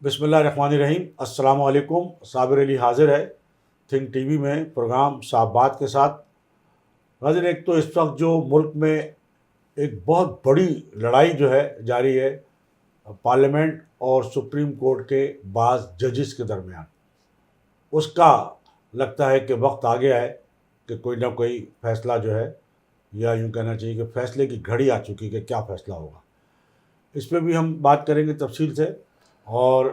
بسم اللہ الرحمن الرحیم۔ السلام علیکم۔ صابر علی حاضر ہے تھنک ٹی وی میں پروگرام صاحب بات کے ساتھ۔ حاضر، ایک تو اس وقت جو ملک میں ایک بہت بڑی لڑائی جو ہے جاری ہے پارلیمنٹ اور سپریم کورٹ کے بعض ججز کے درمیان، اس کا لگتا ہے کہ وقت آ گیا ہے کہ کوئی نہ کوئی فیصلہ جو ہے، یا یوں کہنا چاہیے کہ فیصلے کی گھڑی آ چکی کہ کیا فیصلہ ہوگا۔ اس پہ بھی ہم بات کریں گے تفصیل سے۔ اور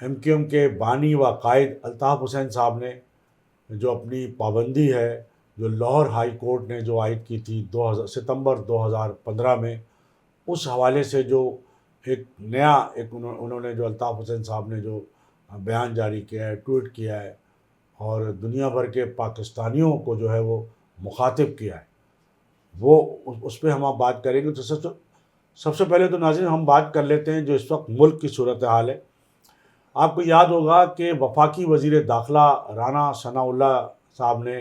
ایم کیو ایم کے بانی و قائد الطاف حسین صاحب نے جو اپنی پابندی ہے، جو لاہور ہائی کورٹ نے جو عائد کی تھی ستمبر 2015 میں، اس حوالے سے جو ایک نیا انہوں نے جو الطاف حسین صاحب نے جو بیان جاری کیا ہے، ٹویٹ کیا ہے، اور دنیا بھر کے پاکستانیوں کو جو ہے وہ مخاطب کیا ہے، وہ اس پہ ہم آپ بات کریں گے۔ تو سب سے پہلے تو ناظرین ہم بات کر لیتے ہیں جو اس وقت ملک کی صورتحال ہے۔ آپ کو یاد ہوگا کہ وفاقی وزیر داخلہ رانا ثناء اللہ صاحب نے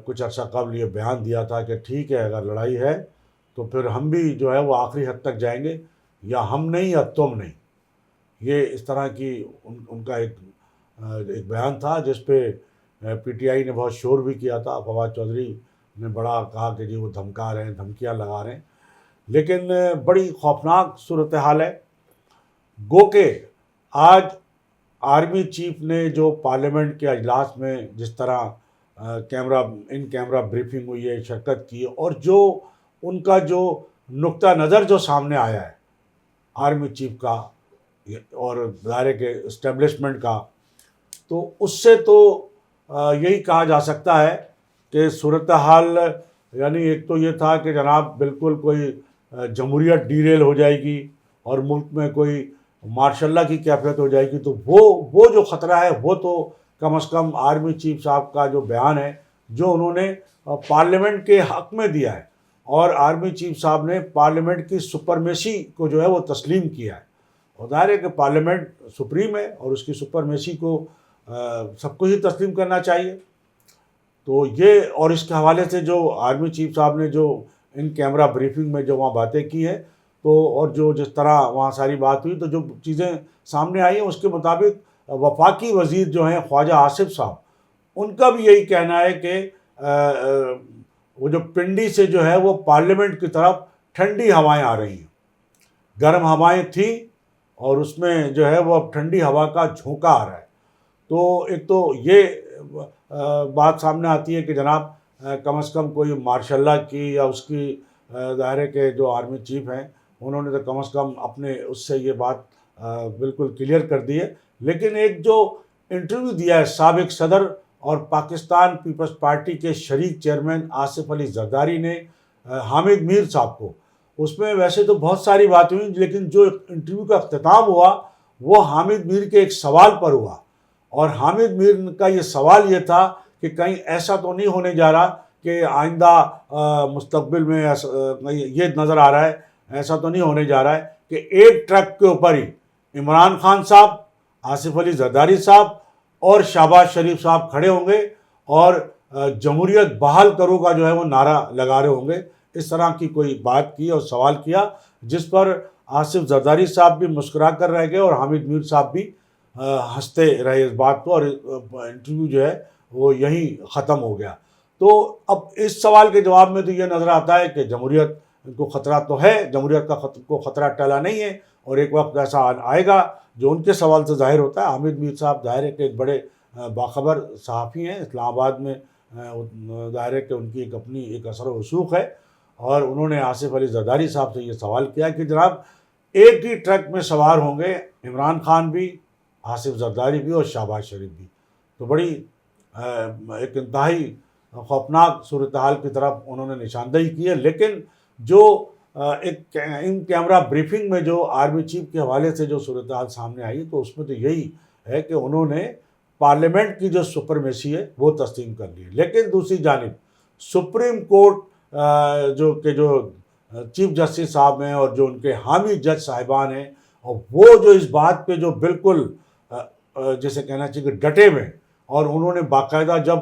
کچھ عرصہ قبل یہ بیان دیا تھا کہ ٹھیک ہے، اگر لڑائی ہے تو پھر ہم بھی جو ہے وہ آخری حد تک جائیں گے، یا ہم نہیں یا تم نہیں۔ یہ اس طرح کی ان کا ایک بیان تھا، جس پہ پی ٹی آئی نے بہت شور بھی کیا تھا۔ فواد چودھری نے بڑا کہا کہ جی وہ دھمکا رہے ہیں، دھمکیاں لگا رہے ہیں۔ لیکن بڑی خوفناک صورتحال ہے، گو کہ آج آرمی چیف نے جو پارلیمنٹ کے اجلاس میں جس طرح کیمرہ بریفنگ ہوئی ہے، شرکت کی، اور جو ان کا جو نقطہ نظر جو سامنے آیا ہے آرمی چیف کا اور ظاہر کے اسٹیبلشمنٹ کا، تو اس سے تو یہی کہا جا سکتا ہے کہ صورتحال، یعنی ایک تو یہ تھا کہ جناب بالکل کوئی جمہوریت ڈیریل ہو جائے گی اور ملک میں کوئی ماشاء اللہ کی کیفیت ہو جائے گی، تو وہ جو خطرہ ہے وہ تو کم از کم آرمی چیف صاحب کا جو بیان ہے جو انہوں نے پارلیمنٹ کے حق میں دیا ہے، اور آرمی چیف صاحب نے پارلیمنٹ کی سپرمیسی کو جو ہے وہ تسلیم کیا ہے۔ اور ظاہر ہے کہ پارلیمنٹ سپریم ہے اور اس کی سپرمیسی کو سب کو ہی تسلیم کرنا چاہیے۔ تو یہ، اور اس کے حوالے سے جو آرمی چیف صاحب نے جو ان کیمرہ بریفنگ میں جو وہاں باتیں کی ہیں، تو اور جو جس طرح وہاں ساری بات ہوئی، تو جو چیزیں سامنے آئی ہیں اس کے مطابق وفاقی وزیر جو ہیں خواجہ آصف صاحب، ان کا بھی یہی کہنا ہے کہ وہ جو پنڈی سے جو ہے وہ پارلیمنٹ کی طرف ٹھنڈی ہوائیں آ رہی ہیں، گرم ہوائیں تھیں اور اس میں جو ہے وہ اب ٹھنڈی ہوا کا جھونکا آ رہا ہے۔ تو ایک تو یہ بات سامنے آتی ہے کہ جناب کم از کم کوئی ماشاء اللہ کی، یا اس کی ظاہر ہے کہ جو آرمی چیف ہیں انہوں نے تو کم از کم اپنے اس سے یہ بات بالکل کلیئر کر دی ہے۔ لیکن ایک جو انٹرویو دیا ہے سابق صدر اور پاکستان پیپلز پارٹی کے شریک چیئرمین آصف علی زرداری نے حامد میر صاحب کو، اس میں ویسے تو بہت ساری باتیں ہوئیں، لیکن جو انٹرویو کا اختتام ہوا وہ حامد میر کے ایک سوال پر ہوا، اور حامد میر کا یہ سوال یہ تھا کہ کہیں ایسا تو نہیں ہونے جا رہا کہ آئندہ مستقبل میں یہ نظر آ رہا ہے، ایسا تو نہیں ہونے جا رہا ہے کہ ایک ٹرک کے اوپر ہی عمران خان صاحب، آصف علی زرداری صاحب اور شہباز شریف صاحب کھڑے ہوں گے اور جمہوریت بحال کرو کا جو ہے وہ نعرہ لگا رہے ہوں گے۔ اس طرح کی کوئی بات کی اور سوال کیا، جس پر آصف زرداری صاحب بھی مسکرا کر رہ گئے اور حامد میر صاحب بھی ہنستے رہے اس بات کو، اور انٹرویو جو ہے وہ یہیں ختم ہو گیا۔ تو اب اس سوال کے جواب میں تو یہ نظر آتا ہے کہ جمہوریت کو خطرہ تو ہے، جمہوریت کو خطرہ ٹلا نہیں ہے، اور ایک وقت ایسا آئے گا جو ان کے سوال سے ظاہر ہوتا ہے۔ حامد میر صاحب ظاہر ہے کہ ایک بڑے باخبر صحافی ہیں، اسلام آباد میں ظاہر ہے کہ ان کی ایک اپنی ایک اثر و رسوخ ہے، اور انہوں نے آصف علی زرداری صاحب سے یہ سوال کیا کہ جناب ایک ہی ٹرک میں سوار ہوں گے عمران خان بھی، آصف زرداری بھی اور شہباز شریف بھی۔ تو بڑی ایک انتہائی خوفناک صورتحال کی طرف انہوں نے نشاندہی کی ہے۔ لیکن جو ایک ان کیمرہ بریفنگ میں جو آرمی چیف کے حوالے سے جو صورتحال سامنے آئی، تو اس میں تو یہی ہے کہ انہوں نے پارلیمنٹ کی جو سپرمیسی ہے وہ تسلیم کر لی ہے۔ لیکن دوسری جانب سپریم کورٹ جو چیف جسٹس صاحب ہیں اور جو ان کے حامی جج صاحبان ہیں، اور وہ جو اس بات پہ جو بالکل جیسے کہنا چاہیے کہ ڈٹے ہوئے، اور انہوں نے باقاعدہ جب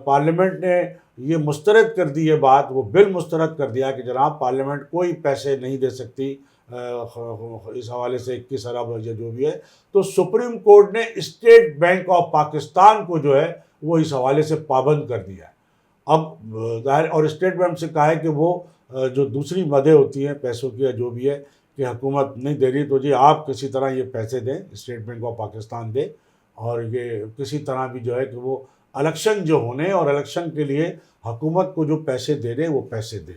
پارلیمنٹ نے یہ مسترد کر دی ہے بات، وہ بل مسترد کر دیا کہ جناب پارلیمنٹ کوئی پیسے نہیں دے سکتی اس حوالے سے 21 ارب یا جو بھی ہے، تو سپریم کورٹ نے اسٹیٹ بینک آف پاکستان کو جو ہے وہ اس حوالے سے پابند کر دیا ہے۔ اب ظاہر، اور اسٹیٹ بینک سے کہا ہے کہ وہ جو دوسری مدیں ہوتی ہیں پیسوں کی یا جو بھی ہے کہ حکومت نہیں دے رہی تو جی آپ کسی طرح یہ پیسے دیں، اسٹیٹ بینک آف پاکستان دے، اور یہ کسی طرح بھی جو ہے کہ وہ الیکشن جو ہونے اور الیکشن کے لیے حکومت کو جو پیسے دے رہے وہ پیسے دے۔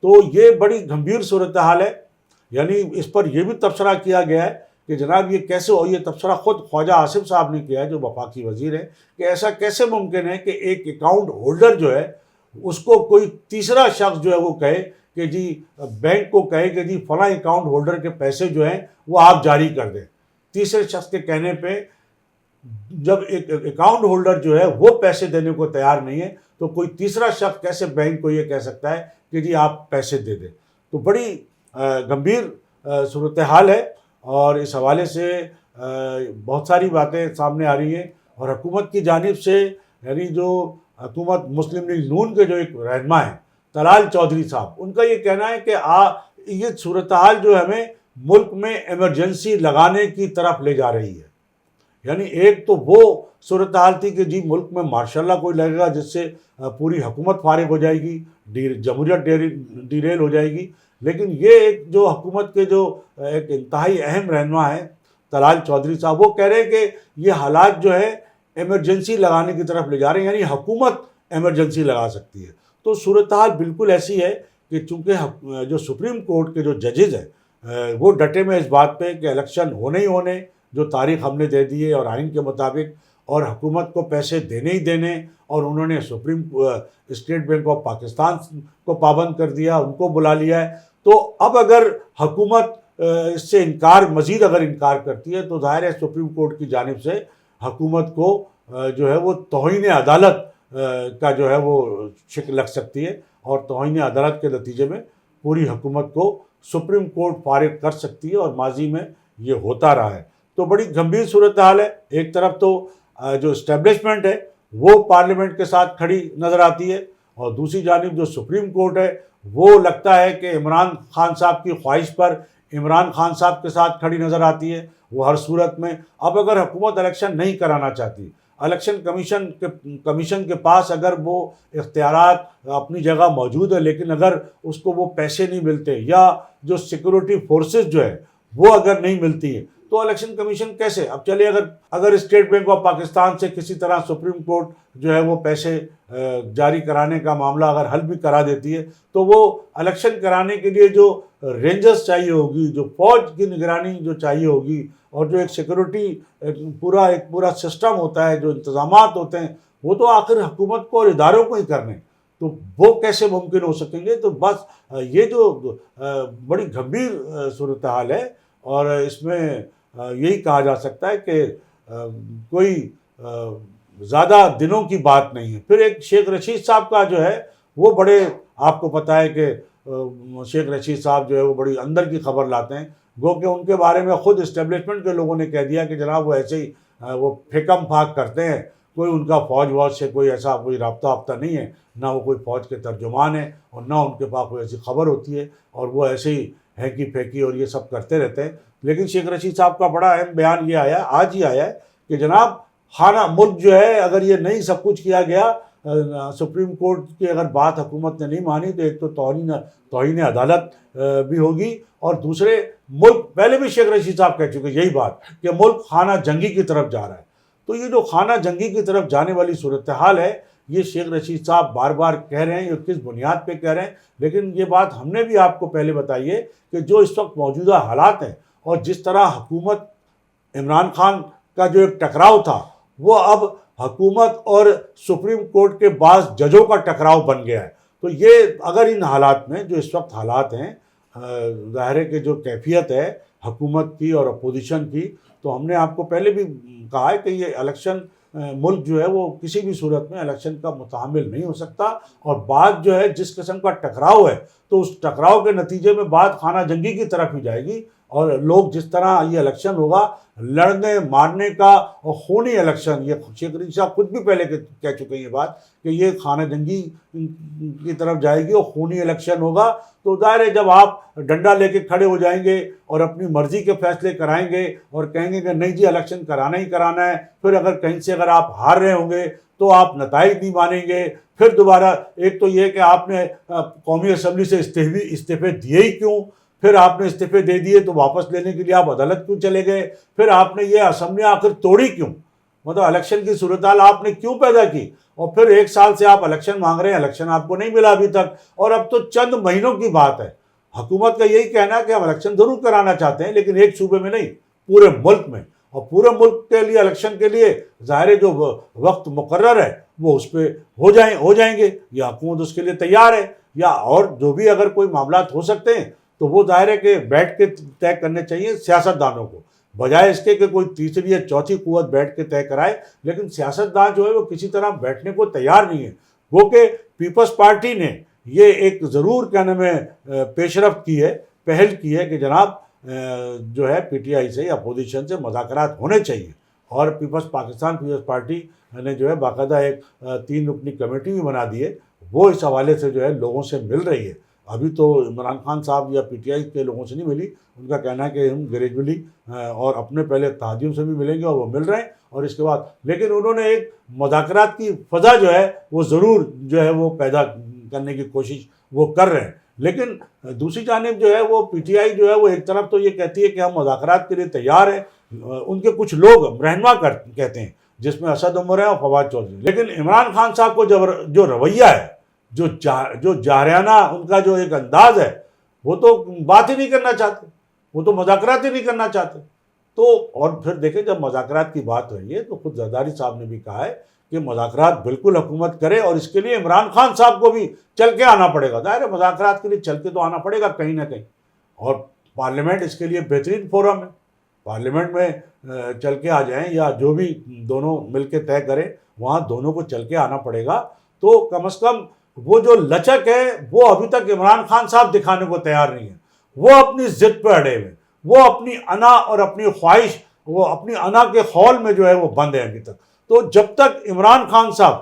تو یہ بڑی گمبھیر صورتحال ہے، یعنی اس پر یہ بھی تبصرہ کیا گیا ہے کہ جناب یہ کیسے ہو، یہ تبصرہ خود خواجہ آصف صاحب نے کیا ہے جو وفاقی وزیر ہیں، کہ ایسا کیسے ممکن ہے کہ ایک اکاؤنٹ ہولڈر جو ہے اس کو کوئی تیسرا شخص جو ہے وہ کہے کہ جی بینک کو کہے کہ جی فلاں اکاؤنٹ ہولڈر کے پیسے جو ہیں وہ آپ جاری کر دیں۔ تیسرے شخص کے کہنے پہ جب ایک اکاؤنٹ ہولڈر جو ہے وہ پیسے دینے کو تیار نہیں ہے تو کوئی تیسرا شخص کیسے بینک کو یہ کہہ سکتا ہے کہ جی آپ پیسے دے دیں؟ تو بڑی گمبھیر صورتحال ہے، اور اس حوالے سے بہت ساری باتیں سامنے آ رہی ہیں، اور حکومت کی جانب سے یعنی جو حکومت مسلم لیگ نون کے جو ایک رہنما ہیں طلال چودھری صاحب، ان کا یہ کہنا ہے کہ یہ صورتحال جو ہمیں ملک میں ایمرجنسی لگانے کی طرف لے جا رہی ہے۔ یعنی ایک تو وہ صورتحال تھی کہ جی ملک میں ماشاء اللہ کوئی لگے گا جس سے پوری حکومت فارغ ہو جائے گی، جمہوریت ڈیریل ہو جائے گی، لیکن یہ ایک جو حکومت کے جو ایک انتہائی اہم رہنما ہیں طلال چودھری صاحب، وہ کہہ رہے ہیں کہ یہ حالات جو ہے ایمرجنسی لگانے کی طرف لے جا رہے ہیں، یعنی حکومت ایمرجنسی لگا سکتی ہے۔ تو صورتحال بالکل ایسی ہے کہ چونکہ جو سپریم کورٹ کے جو ججز ہیں وہ ڈٹے میں اس بات پہ کہ الیکشن ہونے ہی ہونے، جو تاریخ ہم نے دے دی ہے اور آئین کے مطابق، اور حکومت کو پیسے دینے ہی دینے، اور انہوں نے اسٹیٹ بینک آف پاکستان کو پابند کر دیا، ان کو بلا لیا ہے۔ تو اب اگر حکومت اس سے مزید اگر انکار کرتی ہے تو ظاہر ہے سپریم کورٹ کی جانب سے حکومت کو جو ہے وہ توہین عدالت کا جو ہے وہ شکل لگ سکتی ہے، اور توہین عدالت کے نتیجے میں پوری حکومت کو سپریم کورٹ فارغ کر سکتی ہے، اور ماضی میں یہ ہوتا رہا ہے۔ تو بڑی گمبھیر صورتحال ہے۔ ایک طرف تو جو اسٹیبلشمنٹ ہے وہ پارلیمنٹ کے ساتھ کھڑی نظر آتی ہے، اور دوسری جانب جو سپریم کورٹ ہے وہ لگتا ہے کہ عمران خان صاحب کی خواہش پر عمران خان صاحب کے ساتھ کھڑی نظر آتی ہے۔ وہ ہر صورت میں اب اگر حکومت الیکشن نہیں کرانا چاہتی، الیکشن کمیشن کے پاس اگر وہ اختیارات اپنی جگہ موجود ہے، لیکن اگر اس کو وہ پیسے نہیں ملتے یا جو سیکورٹی فورسز جو ہے وہ اگر نہیں ملتی ہے تو الیکشن کمیشن کیسے؟ اب چلے اگر اسٹیٹ بینک آف پاکستان سے کسی طرح سپریم کورٹ جو ہے وہ پیسے جاری کرانے کا معاملہ اگر حل بھی کرا دیتی ہے تو وہ الیکشن کرانے کے لیے جو رینجرز چاہیے ہوگی، جو فوج کی نگرانی جو چاہیے ہوگی، اور جو ایک سیکورٹی پورا سسٹم ہوتا ہے، جو انتظامات ہوتے ہیں، وہ تو آخر حکومت کو اور اداروں کو ہی کرنے، تو وہ کیسے ممکن ہو سکیں گے؟ تو بس یہ جو بڑی گمبھیر صورتحال ہے، اور اس میں یہی کہا جا سکتا ہے کہ کوئی زیادہ دنوں کی بات نہیں ہے۔ پھر ایک شیخ رشید صاحب کا جو ہے وہ بڑے، آپ کو پتہ ہے کہ شیخ رشید صاحب جو ہے وہ بڑی اندر کی خبر لاتے ہیں، گو کہ ان کے بارے میں خود اسٹیبلشمنٹ کے لوگوں نے کہہ دیا کہ جناب وہ ایسے ہی وہ پھیکم پھاک کرتے ہیں، کوئی ان کا فوج سے کوئی ایسا کوئی رابطہ نہیں ہے، نہ وہ کوئی فوج کے ترجمان ہیں، اور نہ ان کے پاس کوئی ایسی خبر ہوتی ہے، اور وہ ایسے ہی ہینکی پھینکی اور یہ سب کرتے رہتے ہیں۔ لیکن شیخ رشید صاحب کا بڑا اہم بیان یہ آیا، آج ہی آیا ہے، کہ جناب خانہ ملک جو ہے اگر یہ نہیں سب کچھ کیا گیا، سپریم کورٹ کی اگر بات حکومت نے نہیں مانی تو ایک تو توہین عدالت بھی ہوگی، اور دوسرے ملک، پہلے بھی شیخ رشید صاحب کہہ چکے یہی بات کہ ملک خانہ جنگی کی طرف جا رہا ہے۔ تو یہ جو خانہ جنگی کی طرف جانے والی صورتحال ہے، یہ شیخ رشید صاحب بار بار کہہ رہے ہیں، یہ کس بنیاد پہ کہہ رہے ہیں؟ لیکن یہ بات ہم نے بھی آپ کو پہلے بتائی ہے کہ جو اس وقت موجودہ حالات ہیں، اور جس طرح حکومت عمران خان کا جو ایک ٹکراؤ تھا، وہ اب حکومت اور سپریم کورٹ کے بعض ججوں کا ٹکراؤ بن گیا ہے۔ تو یہ اگر ان حالات میں جو اس وقت حالات ہیں، ظاہر ہے کہ جو کیفیت ہے حکومت کی اور اپوزیشن کی، تو ہم نے آپ کو پہلے بھی کہا ہے کہ یہ الیکشن ملک جو ہے وہ کسی بھی صورت میں الیکشن کا متحمل نہیں ہو سکتا، اور بات جو ہے جس قسم کا ٹکراؤ ہے تو اس ٹکراؤ کے نتیجے میں بات خانہ جنگی کی طرف ہی جائے گی، اور لوگ جس طرح یہ الیکشن ہوگا لڑنے مارنے کا اور خونی الیکشن، یہ شیخ رشید صاحب خود بھی پہلے کہہ چکے ہیں یہ بات کہ یہ خانہ جنگی کی طرف جائے گی اور خونی الیکشن ہوگا. تو ظاہر ہے جب آپ ڈنڈا لے کے کھڑے ہو جائیں گے اور اپنی مرضی کے فیصلے کرائیں گے اور کہیں گے کہ نہیں جی الیکشن کرانا ہی کرانا ہے، پھر اگر کہیں سے اگر آپ ہار رہے ہوں گے تو آپ نتائج نہیں مانیں گے. پھر دوبارہ ایک تو یہ کہ آپ نے قومی اسمبلی سے استعفے دیے ہی کیوں، پھر آپ نے استعفے دے دیے تو واپس لینے کے لیے آپ عدالت کیوں چلے گئے، پھر آپ نے یہ اسمبلیاں آخر توڑی کیوں، مطلب الیکشن کی صورتحال آپ نے کیوں پیدا کی، اور پھر 1 سال سے آپ الیکشن مانگ رہے ہیں، الیکشن آپ کو نہیں ملا ابھی تک، اور اب تو چند مہینوں کی بات ہے. حکومت کا یہی کہنا ہے کہ ہم الیکشن ضرور کرانا چاہتے ہیں لیکن ایک صوبے میں نہیں، پورے ملک میں، اور پورے ملک کے لیے الیکشن کے لیے ظاہر جو وقت مقرر ہے وہ اس پہ ہو جائیں گے، یا حکومت اس کے لیے تیار ہے، یا اور جو بھی اگر کوئی معاملات ہو سکتے ہیں تو وہ ظاہر ہے کہ بیٹھ کے طے کرنے چاہیے سیاستدانوں کو، بجائے اس کے کہ کوئی تیسری یا چوتھی قوت بیٹھ کے طے کرائے. لیکن سیاستدان جو ہے وہ کسی طرح بیٹھنے کو تیار نہیں ہے. وہ کہ پیپلز پارٹی نے یہ ایک ضرور کیا نام ہے پیش رفت کی ہے، پہل کی ہے کہ جناب جو ہے پی ٹی آئی سے یا اپوزیشن سے مذاکرات ہونے چاہیے، اور پاکستان پیپلز پارٹی نے جو ہے باقاعدہ ایک 3 رکنی کمیٹی بھی بنا دی ہے، وہ اس حوالے سے جو ہے لوگوں سے مل رہی ہے. ابھی تو عمران خان صاحب یا پی ٹی آئی کے لوگوں سے نہیں ملی، ان کا کہنا ہے کہ ہم گریجولی اور اپنے پہلے اتحادیوں سے بھی ملیں گے اور وہ مل رہے ہیں، اور اس کے بعد لیکن انہوں نے ایک مذاکرات کی فضا جو ہے وہ ضرور جو ہے وہ پیدا کرنے کی کوشش وہ کر رہے ہیں. لیکن دوسری جانب جو ہے وہ پی ٹی آئی جو ہے وہ ایک طرف تو یہ کہتی ہے کہ ہم مذاکرات کے لیے تیار ہیں، ان کے کچھ لوگ رہنما کہتے ہیں جس میں اسد عمر ہے اور فواد چودھری، لیکن عمران خان صاحب کو جو رویہ ہے، جو جارحانہ ان کا جو ایک انداز ہے، وہ تو بات ہی نہیں کرنا چاہتے، وہ تو مذاکرات ہی نہیں کرنا چاہتے. تو اور پھر دیکھیں جب مذاکرات کی بات ہوئی ہے تو خود زرداری صاحب نے بھی کہا ہے کہ مذاکرات بالکل حکومت کرے، اور اس کے لیے عمران خان صاحب کو بھی چل کے آنا پڑے گا. ظاہر ہے مذاکرات کے لیے چل کے تو آنا پڑے گا کہیں نہ کہیں، اور پارلیمنٹ اس کے لیے بہترین فورم ہے. پارلیمنٹ میں چل کے آ جائیں یا جو بھی دونوں مل کے طے کریں، وہاں دونوں کو چل کے آنا پڑے گا. تو کم از کم وہ جو لچک ہے وہ ابھی تک عمران خان صاحب دکھانے کو تیار نہیں ہے. وہ اپنی ضد پہ اڑے ہوئے، وہ اپنی انا اور اپنی خواہش، وہ اپنی انا کے خول میں جو ہے وہ بند ہے ابھی تک. تو جب تک عمران خان صاحب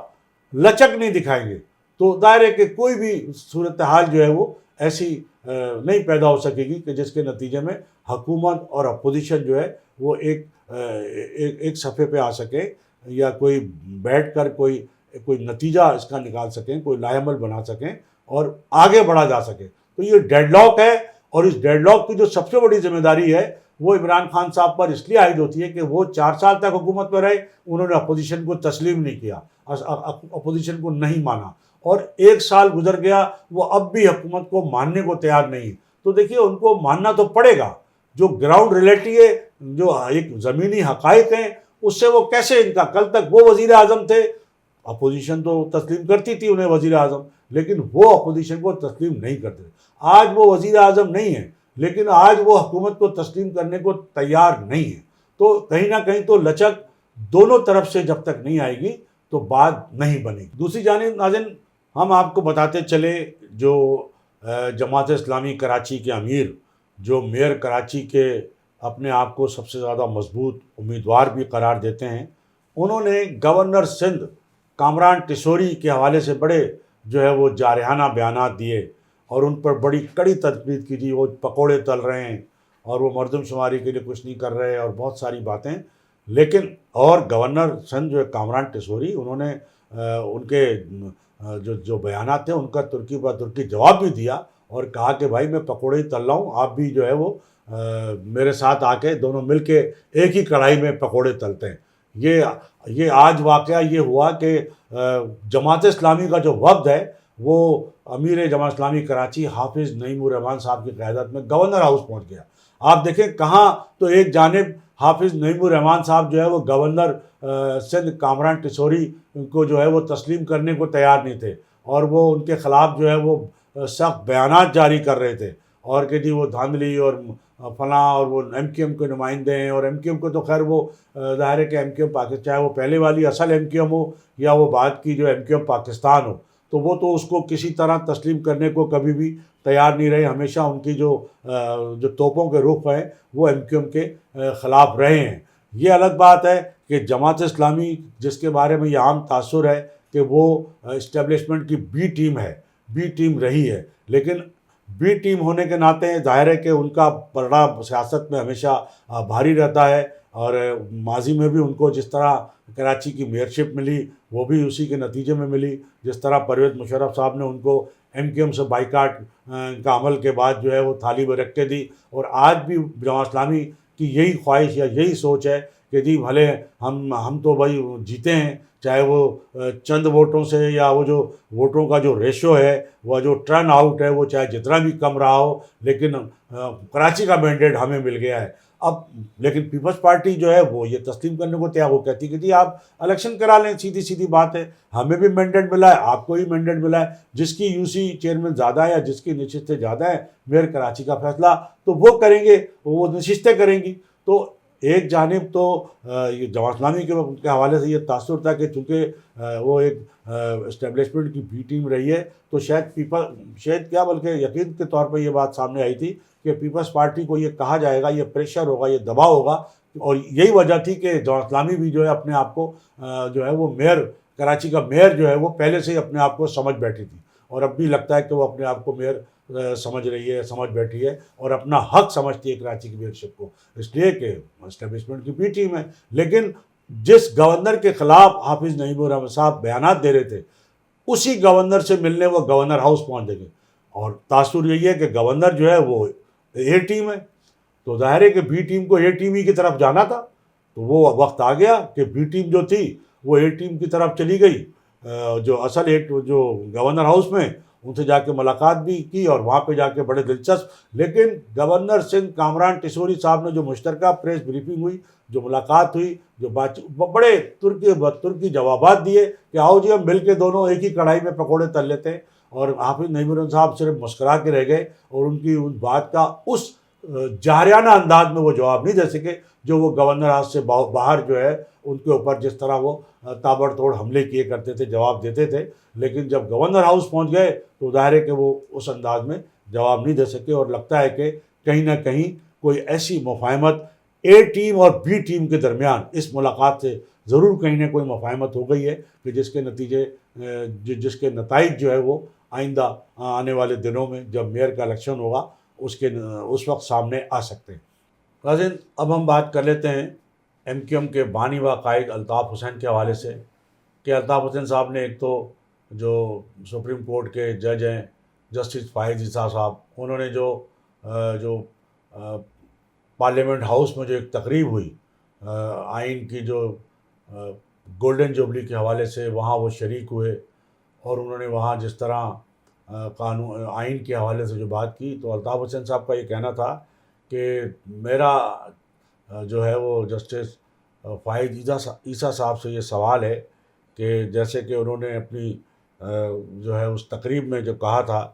لچک نہیں دکھائیں گے تو ظاہر ہے کہ کوئی بھی صورتحال جو ہے وہ ایسی نہیں پیدا ہو سکے گی کہ جس کے نتیجے میں حکومت اور اپوزیشن جو ہے وہ ایک صفحے پہ آ سکے، یا کوئی بیٹھ کر کوئی نتیجہ اس کا نکال سکیں، کوئی لائحہ عمل بنا سکیں اور آگے بڑھا جا سکے. تو یہ ڈیڈ لاک ہے، اور اس ڈیڈ لاک کی جو سب سے بڑی ذمہ داری ہے وہ عمران خان صاحب پر اس لیے عائد ہوتی ہے کہ وہ 4 سال تک حکومت میں رہے، انہوں نے اپوزیشن کو تسلیم نہیں کیا، اپوزیشن کو نہیں مانا، اور 1 سال گزر گیا وہ اب بھی حکومت کو ماننے کو تیار نہیں. تو دیکھیے ان کو ماننا تو پڑے گا، جو گراؤنڈ ریئلٹی ہے، جو ایک زمینی حقائق ہیں، اس سے وہ کیسے ان کا کل تک وہ وزیر اعظم تھے، اپوزیشن تو تسلیم کرتی تھی انہیں وزیر اعظم، لیکن وہ اپوزیشن کو تسلیم نہیں کرتے. آج وہ وزیر اعظم نہیں ہے لیکن آج وہ حکومت کو تسلیم کرنے کو تیار نہیں ہے. تو کہیں نہ کہیں تو لچک دونوں طرف سے جب تک نہیں آئے گی تو بات نہیں بنے گی. دوسری جانب ناظرین ہم آپ کو بتاتے چلے، جو جماعت اسلامی کراچی کے امیر، جو میئر کراچی کے اپنے آپ کو سب سے زیادہ مضبوط امیدوار بھی قرار دیتے ہیں، انہوں نے گورنر سندھ کامران ٹیسوری کے حوالے سے بڑے جو ہے وہ جارحانہ بیانات دیے، اور ان پر بڑی کڑی تنقید کی. وہ پکوڑے تل رہے ہیں اور وہ مردم شماری کے لیے کچھ نہیں کر رہے اور بہت ساری باتیں. لیکن اور گورنر سندھ جو ہے کامران ٹیسوری، انہوں نے ان کے جو بیانات تھے ان کا ترکی بہ ترکی جواب بھی دیا اور کہا کہ بھائی میں پکوڑے ہی تل رہا ہوں، آپ بھی جو ہے وہ میرے ساتھ آ کے دونوں مل کے ایک ہی کڑھائی میں پکوڑے تلتے ہیں. یہ آج واقعہ یہ ہوا کہ جماعت اسلامی کا جو وفد ہے وہ امیر جماعت اسلامی کراچی حافظ نعیم الرحمان صاحب کی قیادت میں گورنر ہاؤس پہنچ گیا. آپ دیکھیں کہاں تو ایک جانب حافظ نعیم الرحمان صاحب جو ہے وہ گورنر سندھ کامران ٹیسوری کو جو ہے وہ تسلیم کرنے کو تیار نہیں تھے، اور وہ ان کے خلاف جو ہے وہ سخت بیانات جاری کر رہے تھے، اور کہ جی وہ دھاندلی اور فلاں، اور وہ ایم کیو ایم کے نمائندے ہیں. اور ایم کیو ایم کو تو خیر وہ ظاہر ہے کہ ایم کیو ایم پاکستان، چاہے وہ پہلے والی اصل ایم کیو ایم ہو یا وہ بعد کی جو ایم کیو ایم پاکستان ہو، تو وہ تو اس کو کسی طرح تسلیم کرنے کو کبھی بھی تیار نہیں رہے. ہمیشہ ان کی جو توپوں کے رخ ہیں وہ ایم کیو ایم کے خلاف رہے ہیں. یہ الگ بات ہے کہ جماعت اسلامی جس کے بارے میں یہ عام تاثر ہے کہ وہ اسٹیبلشمنٹ کی بی ٹیم ہے، بی ٹیم رہی ہے، لیکن بی ٹیم ہونے کے ناطے ظاہر ہے کہ ان کا پردہ سیاست میں ہمیشہ بھاری رہتا ہے. اور ماضی میں بھی ان کو جس طرح کراچی کی میئرشپ ملی وہ بھی اسی کے نتیجے میں ملی. جس طرح پرویز مشرف صاحب نے ان کو ایم کیو ایم سے بائیکاٹ کا عمل کے بعد جو ہے وہ تھالی میں رکھ کے دی. اور آج بھی جماعت اسلامی کی یہی خواہش یا یہی سوچ ہے کہ جی بھلے ہم تو بھائی جیتے ہیں، چاہے وہ چند ووٹوں سے یا وہ جو ووٹوں کا جو ریشو ہے، وہ جو ٹرن آؤٹ ہے، وہ چاہے جتنا بھی کم رہا ہو، لیکن کراچی کا مینڈیٹ ہمیں مل گیا ہے. اب لیکن پیپلز پارٹی جو ہے وہ یہ تسلیم کرنے کو تیار، وہ کہتی کہ جی آپ الیکشن کرا لیں، سیدھی سیدھی بات ہے، ہمیں بھی مینڈیٹ ملا ہے، آپ کو بھی مینڈیٹ ملا ہے، جس کی یو سی چیئرمین زیادہ ہے یا جس کی نشستیں زیادہ ہیں، میئر کراچی کا فیصلہ تو وہ کریں گے، وہ نشستیں کریں گی. تو ایک جانب تو یہ جماعت اسلامی کے حوالے سے یہ تاثر تھا کہ چونکہ وہ ایک اسٹیبلشمنٹ کی بی ٹیم رہی ہے، تو شاید کیا بلکہ یقین کے طور پہ یہ بات سامنے آئی تھی کہ پیپلز پارٹی کو یہ کہا جائے گا، یہ پریشر ہوگا، یہ دباؤ ہوگا. اور یہی وجہ تھی کہ جماعت اسلامی بھی جو ہے اپنے آپ کو جو ہے وہ میئر کراچی کا میئر جو ہے وہ پہلے سے ہی اپنے آپ کو سمجھ بیٹھی تھی. اور اب بھی لگتا ہے کہ وہ اپنے آپ کو میئر سمجھ رہی ہے، سمجھ بیٹھی ہے اور اپنا حق سمجھتی ہے کراچی کی میئرشپ کو، اس لیے کہ اسٹیبلشمنٹ کی بی ٹیم ہے. لیکن جس گورنر کے خلاف حافظ نعیم الرحمن صاحب بیانات دے رہے تھے، اسی گورنر سے ملنے وہ گورنر ہاؤس پہنچ گئے. اور تاثر یہی ہے کہ گورنر جو ہے وہ اے ٹیم ہے، تو ظاہر ہے کہ بی ٹیم کو اے ٹیم ہی کی طرف جانا تھا. تو وہ وقت آ گیا کہ بی ٹیم جو تھی وہ اے ٹیم کی طرف چلی گئی. جو اصل جو گورنر ہاؤس میں ان سے جا کے ملاقات بھی کی اور وہاں پہ جا کے بڑے دلچسپ، لیکن گورنر سندھ کامران ٹیسوری صاحب نے جو مشترکہ پریس بریفنگ ہوئی، جو ملاقات ہوئی، جو بات بڑے ترکی جوابات دیے کہ آؤ جی ہم مل کے دونوں ایک ہی کڑھائی میں پکوڑے تل لیتے ہیں. اور حافظ نعیم الرحمن صاحب صرف مسکرا کے رہ گئے اور ان کی ان بات کا اس جاریانہ انداز میں وہ جواب نہیں دے سکے جو وہ گورنر ہاؤس سے باہر جو ہے ان کے اوپر جس طرح وہ تابڑ توڑ حملے کیے کرتے تھے، جواب دیتے تھے. لیکن جب گورنر ہاؤس پہنچ گئے تو ظاہر ہے کہ وہ اس انداز میں جواب نہیں دے سکے. اور لگتا ہے کہ کہیں نہ کہیں کوئی ایسی مفاہمت اے ٹیم اور بی ٹیم کے درمیان اس ملاقات سے ضرور کہیں نہ کوئی مفاہمت ہو گئی ہے کہ جس کے نتائج جو ہے وہ آئندہ آنے والے دنوں میں جب میئر کا الیکشن ہوگا اس وقت سامنے آ سکتے ہیں. ناظرین، اب ہم بات کر لیتے ہیں ایم کیو ایم کے بانی و قائد الطاف حسین کے حوالے سے کہ الطاف حسین صاحب نے ایک تو جو سپریم کورٹ کے جج ہیں جسٹس فائز عیسیٰ صاحب، انہوں نے جو پارلیمنٹ ہاؤس میں جو ایک تقریب ہوئی آئین کی جو گولڈن جوبلی کے حوالے سے، وہاں وہ شریک ہوئے اور انہوں نے وہاں جس طرح قانون آئین کے حوالے سے جو بات کی، تو الطاف حسین صاحب کا یہ کہنا تھا کہ میرا جو ہے وہ جسٹس فائز عیسیٰ صاحب سے یہ سوال ہے کہ جیسے کہ انہوں نے اپنی جو ہے اس تقریب میں جو کہا تھا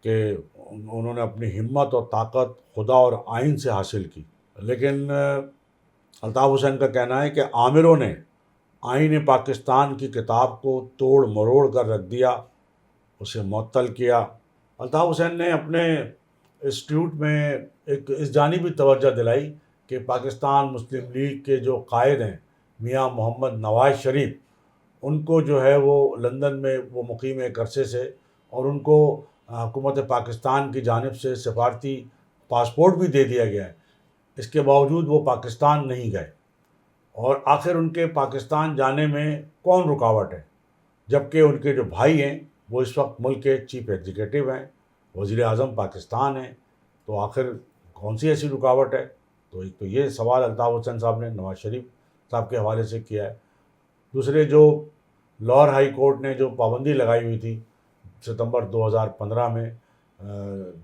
کہ انہوں نے اپنی ہمت اور طاقت خدا اور آئین سے حاصل کی، لیکن الطاف حسین کا کہنا ہے کہ عامروں نے آئین پاکستان کی کتاب کو توڑ مروڑ کر رکھ دیا، اسے معطل کیا. الطاف حسین نے اپنے انسٹیٹیوٹ میں ایک اس جانب بھی توجہ دلائی کہ پاکستان مسلم لیگ کے جو قائد ہیں میاں محمد نواز شریف، ان کو جو ہے وہ لندن میں وہ مقیم ایک عرصے سے، اور ان کو حکومت پاکستان کی جانب سے سفارتی پاسپورٹ بھی دے دیا گیا ہے، اس کے باوجود وہ پاکستان نہیں گئے. اور آخر ان کے پاکستان جانے میں کون رکاوٹ ہے، جبکہ ان کے جو بھائی ہیں وہ اس وقت ملک کے چیف ایگزیکٹو ہیں، وزیر اعظم پاکستان ہیں، تو آخر کون سی ایسی رکاوٹ ہے؟ تو ایک تو یہ سوال الطاف حسین صاحب نے نواز شریف صاحب کے حوالے سے کیا ہے. دوسرے، جو لاہور ہائی کورٹ نے جو پابندی لگائی ہوئی تھی ستمبر 2015 میں،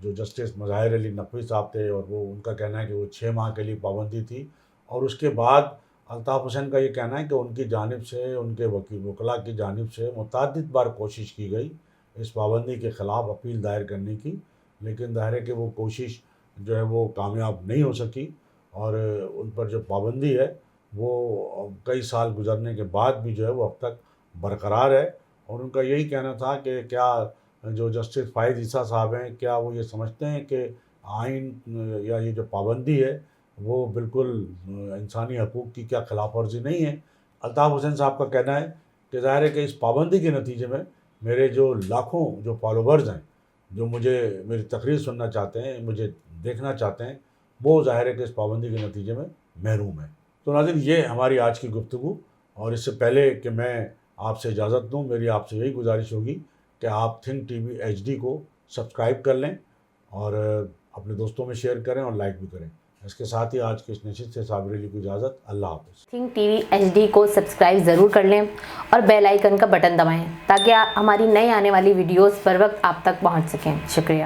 جو جسٹس مظاہر علی نقوی صاحب تھے، اور وہ ان کا کہنا ہے کہ وہ 6 ماہ کے لیے پابندی تھی، اور اس کے بعد الطاف حسین کا یہ کہنا ہے کہ ان کی جانب سے، ان کے وکلاء کی جانب سے متعدد بار کوشش کی گئی اس پابندی کے خلاف اپیل دائر کرنے کی، لیکن ظاہر ہے کہ وہ کوشش جو ہے وہ کامیاب نہیں ہو سکی، اور ان پر جو پابندی ہے وہ کئی سال گزرنے کے بعد بھی جو ہے وہ اب تک برقرار ہے. اور ان کا یہی کہنا تھا کہ کیا جو جسٹس فائز عیسیٰ صاحب ہیں کیا وہ یہ سمجھتے ہیں کہ آئین یا یہ جو پابندی ہے وہ بالکل انسانی حقوق کی کیا خلاف ورزی نہیں ہے؟ الطاف حسین صاحب کا کہنا ہے کہ ظاہر ہے کہ اس پابندی کے نتیجے میں میرے جو لاکھوں جو فالوورز ہیں جو مجھے میری تقریر سننا چاہتے ہیں مجھے دیکھنا چاہتے ہیں وہ ظاہر ہے کہ اس پابندی کے نتیجے میں محروم ہیں۔ تو ناظرین یہ ہماری آج کی گفتگو، اور اس سے پہلے کہ میں آپ سے اجازت دوں میری آپ سے یہی گزارش ہوگی کہ آپ تھنک ٹی وی HD کو سبسکرائب کر لیں اور اپنے دوستوں میں شیئر کریں اور لائک بھی کریں۔ اس کے ساتھ ہی آج کی اس نشست سے صابر علی کو اجازت، اللہ حافظ۔ تھنک ٹی وی HD کو سبسکرائب ضرور کر لیں اور بیل آئیکن کا بٹن دبائیں تاکہ ہماری نئے آنے والی ویڈیوز پر وقت آپ تک پہنچ سکیں۔ شکریہ۔